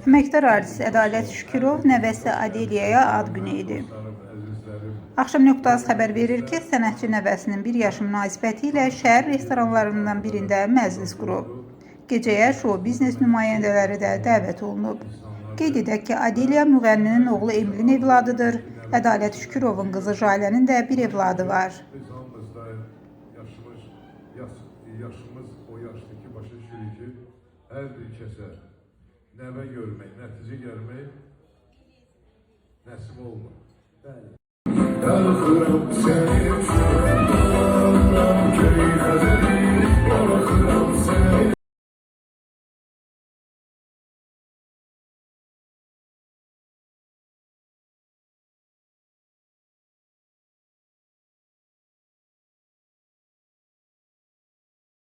Əməkdar artist Ədalət Şükürov nəvəsi Adeliyaya ad günü idi. Axşam Nöqtəz xəbər verir ki, sənətçi nəvəsinin 1 yaşı münasibəti ilə şəhər restoranlarından birində məclis qurub. Gecəyə şou biznes nümayəndələri də dəvət olunub. Qeyd edək ki, Adeliya müğənninin oğlu Emilin evladıdır. Ədalət Şükürovun qızı Jalənin də bir evladı var. Yaşımız o yaşdır ki, başa düşürük ki, hər bir kəsə nəvə görmək, nəticə gəlmək nəsib olmur. Bəli.